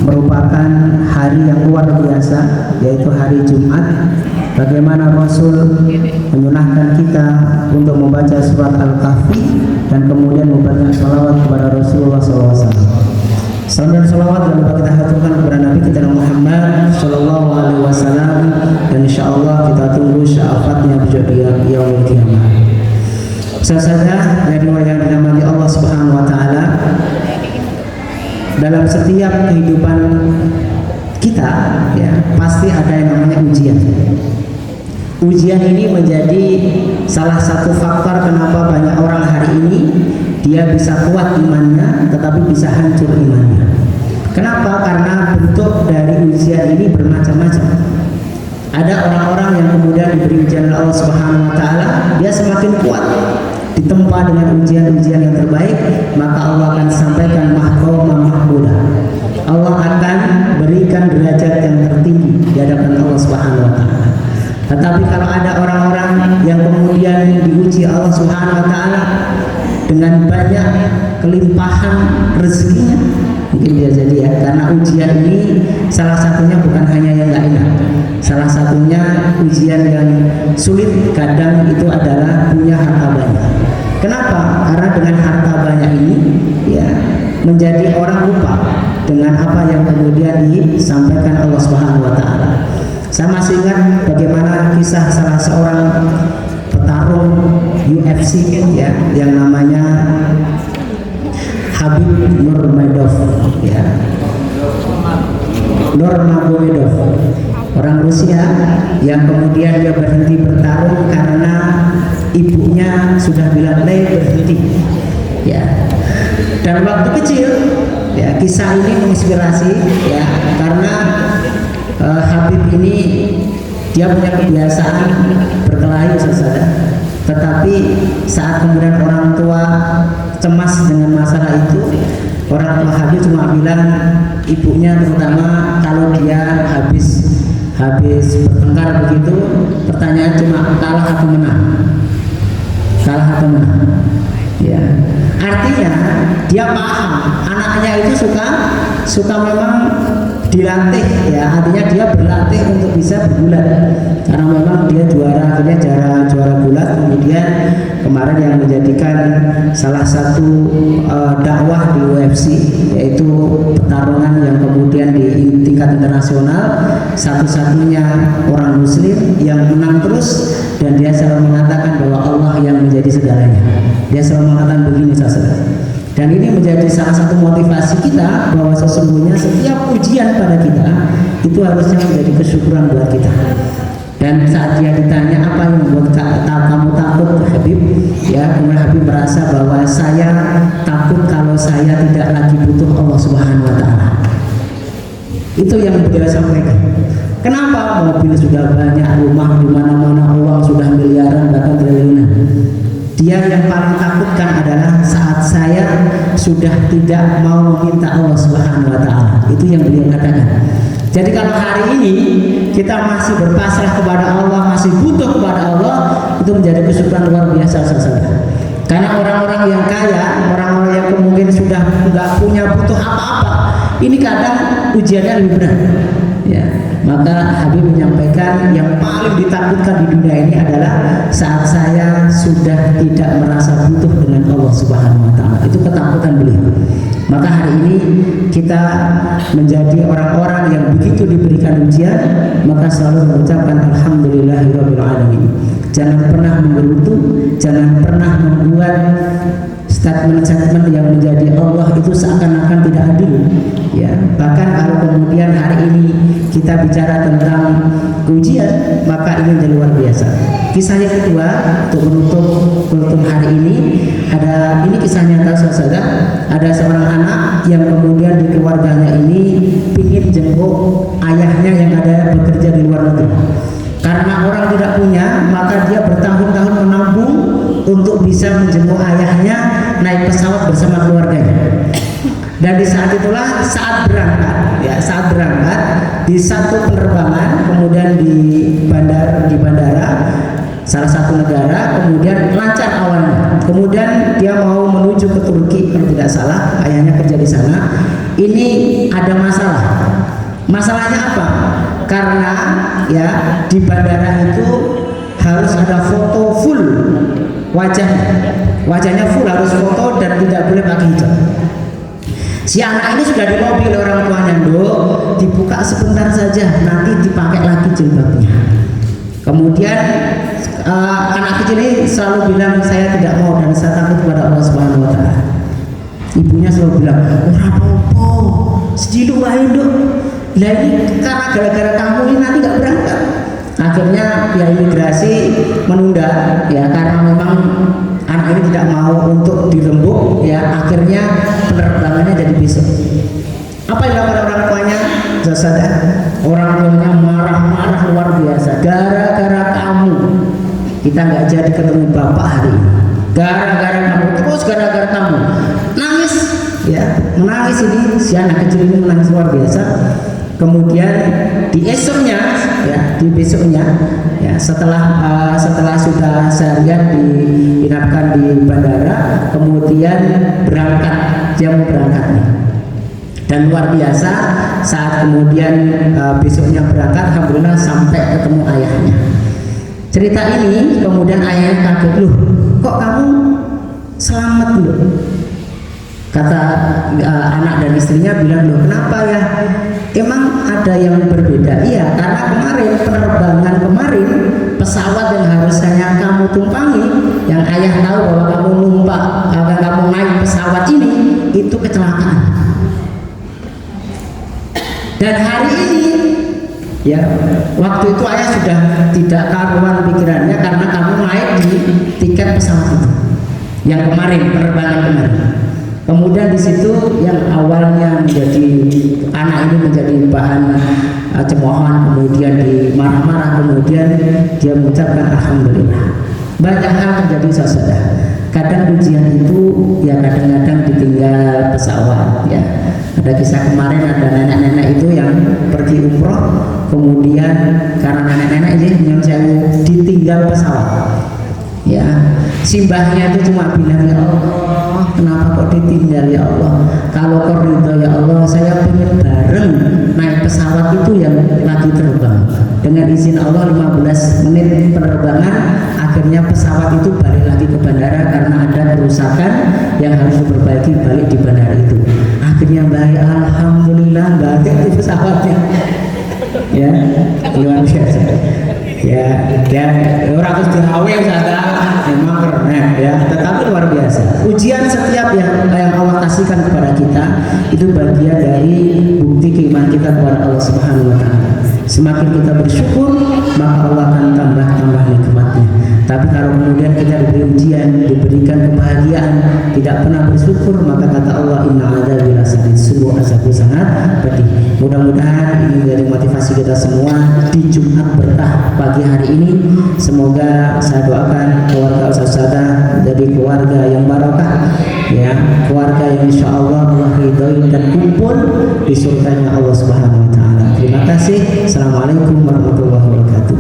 merupakan hari yang luar biasa, yaitu hari Jumat. Bagaimana Rasul menyunahkan kita untuk membaca surat Al-Kahfi dan kemudian membaca salawat kepada Rasulullah SAW. Salam dan salawat yang dapat kita haturkan kepada Nabi kita Muhammad Sallallahu Alaihi Wasallam, dan insya Allah kita tunggu syafaatnya di yaumil qiyamah. Sahaja yang dirahmati Allah Subhanahu Wa Taala, dalam setiap kehidupan kita ya pasti ada yang namanya ujian. Ujian ini menjadi salah satu faktor kenapa banyak orang hari ini dia bisa kuat imannya tetapi bisa hancur imannya. Kenapa? Karena bentuk dari ujian ini bermacam-macam. Ada orang-orang yang kemudian diberi ujian oleh Allah Subhanahu Wa Taala, dia semakin kuat ditempa dengan ujian-ujian yang terbaik, maka Allah akan sampaikan mahkamah mahmudah. Allah akan berikan derajat yang tertinggi di hadapan Allah Subhanahu Wa Taala. Tetapi kalau ada orang-orang yang kemudian diuji Allah Subhanahu Wa Taala dengan banyak kelimpahan rezekinya, mungkin dia jadi ya, karena ujian ini salah satunya bukan hanya yang nggak enak, salah satunya ujian yang sulit kadang itu adalah punya harta banyak. Kenapa? Karena dengan harta banyak ini ya menjadi orang lupa dengan apa yang kemudian disampaikan Allah Subhanahu Wa Taala. Saya masih ingat bagaimana kisah salah seorang petarung UFC ya yang namanya Habib Nurmagomedov ya. Nurmagomedov, orang Rusia yang kemudian dia berhenti bertarung karena ibunya sudah bilang berhenti ya. Dan waktu kecil ya kisah ini menginspirasi ya, karena Habib ini dia punya kebiasaan berkelahi saudara. Tetapi saat kemudian orang tua cemas dengan masalah itu, orang tua Habib cuma bilang ibunya, terutama kalau dia habis bertengkar begitu, pertanyaan cuma kalah atau menang, kalah atau menang ya. Artinya dia paham anaknya itu suka memang dilatih ya, artinya dia berlatih untuk bisa bergulat karena memang dia juara, akhirnya juara gulat. Kemudian kemarin yang menjadikan salah satu dakwah di UFC yaitu pertarungan yang kemudian di tingkat internasional satu-satunya orang muslim yang menang terus, dan dia selalu mengatakan bahwa Allah yang menjadi segalanya. Dia selalu mengatakan begini saudara. Dan ini menjadi salah satu motivasi kita bahwa sesungguhnya setiap ujian pada kita itu harusnya menjadi kesyukuran buat kita. Dan saat dia ditanya apa yang membuat kamu takut Habib, ya kemudian Habib merasa bahwa saya takut kalau saya tidak lagi butuh Allah Subhanahu Wa Taala. Itu yang beliau sampaikan. Kenapa? Mobil sudah banyak, rumah di mana-mana, uang sudah miliaran bahkan triliunan. Dia yang paling takutkan adalah saat saya sudah tidak mau meminta Allah Subhanahu Wa Taala. Itu yang beliau katakan. Jadi kalau hari ini kita masih berpasrah kepada Allah, masih butuh kepada Allah, itu menjadi kesyukuran luar biasa saudara. Karena orang-orang yang kaya, orang-orang yang kemudian sudah nggak punya butuh apa-apa, ini kadang ujiannya lebih berat. Ya, maka Habib menyampaikan yang paling ditakutkan di dunia ini adalah saat saya sudah tidak merasa butuh dengan Allah Subhanahu Wa Taala. Itu ketakutan beliau. Maka hari ini kita menjadi orang-orang yang begitu diberikan ujian, maka selalu mengucapkan alhamdulillahirabbil alamin. Jangan pernah menggerutu, jangan pernah membuat statement-statement yang menjadi Allah itu seakan-akan tidak adil ya. Bahkan kalau kemudian hari ini kita bicara tentang ujian, maka ini menjadi luar biasa. Kisah yang kedua untuk menutup hari ini, ada ini kisah nyata saudara. Ada seorang anak yang kemudian di keluarganya ini ingin jenguk ayahnya yang ada bekerja di luar negeri. Karena orang tidak punya, maka dia bertahun-tahun menabung untuk bisa menjenguk ayahnya naik pesawat bersama keluarganya. Dan di saat itulah saat berangkat di satu penerbangan, kemudian di bandara salah satu negara, kemudian lancar awalnya. Kemudian dia mau menuju ke Turki kalau tidak salah, ayahnya kerja di sana. Ini ada masalah. Masalahnya apa? Karena ya di bandara itu harus ada foto full wajahnya full harus foto dan tidak boleh pakai hijab. Si anak ini sudah dilobi oleh orang tuanya, Dok, dibuka sebentar saja, nanti dipakai lagi jilbabnya. Kemudian anak kecil ini selalu bilang saya tidak mau dan saya takut kepada Allah Subhanahu Wa Taala. Ibunya selalu bilang, ora apa-apa, sedilu wae, Dok. Lah ini karena gara-gara kamu ini nanti nggak berangkat. Akhirnya pihak imigrasi menunda ya karena memang anak ini tidak mau untuk dirembuk ya, akhirnya penerbangannya jadi besok. Apa yang dilakukan orang tuanya? Saudara, orang tuanya marah-marah luar biasa. Gara-gara kamu kita nggak jadi ketemu bapak hari ini. Gara-gara kamu, terus gara-gara kamu nangis ya, menangis ini si anak kecil ini menangis luar biasa. Kemudian di esoknya ya, di besoknya ya, setelah sudah seharian diinapkan di bandara, kemudian berangkat, jam berangkatnya. Dan luar biasa saat kemudian besoknya berangkat, alhamdulillah sampai ketemu ayahnya. Cerita ini kemudian ayahnya kaget, loh kok kamu selamat loh? Kata anak dan istrinya bilang, loh kenapa ya? Emang ada yang berbeda? Iya, karena kemarin penerbangan kemarin pesawat yang harusnya kamu tumpangi, yang ayah tahu bahwa kamu numpak, kamu naik pesawat ini, itu kecelakaan. Dan hari ini, ya waktu itu ayah sudah tidak karuan pikirannya karena kamu naik di tiket pesawat itu, yang kemarin penerbangan kemarin. Kemudian di situ yang awalnya menjadi anak ini menjadi bahan cemoohan, kemudian dimarah-marah, kemudian dia mengucapkan alhamdulillah. Banyak hal terjadi saudara. Kadang ujian itu ya kadang-kadang ditinggal pesawat ya. Ada kisah kemarin ada nenek-nenek itu yang pergi umroh, kemudian karena nenek-nenek ini yang saya ditinggal pesawat. Ya, simbahnya itu cuma bilang, ya Allah, kenapa kok ditinggal ya Allah? Kalau kau ridho ya Allah, saya pengen bareng naik pesawat itu yang lagi terbang. Dengan izin Allah 15 menit penerbangan, akhirnya pesawat itu balik lagi ke bandara karena ada kerusakan yang harus diperbaiki balik di bandara itu. Akhirnya baik, alhamdulillah balik di pesawatnya. Ya, luar biasa. Ya orang harus dihawe saja memang keren ya, tetapi luar biasa ujian setiap yang Allah kasihkan kepada kita itu bagian dari bukti keimanan kita kepada Allah Subhanahu Wa Taala. Semakin kita bersyukur maka Allah akan tambah nikmatnya. Tapi kalau kemudian kita diberi ujian, diberikan kebahagiaan, tidak pernah bersyukur, maka kata Allah inna adzabi lasyadid, sungguh azabku sangat pedih. Mudah-mudahan ini menjadi motivasi kita semua di Jumat berkah pagi hari ini. Semoga saya doakan keluarga Ustazah menjadi keluarga yang barokah ya, keluarga yang insya Allah ridhoi dan kumpul di surganya Allah Subhanahu Wa Taala. Terima kasih. Assalamualaikum warahmatullahi wabarakatuh.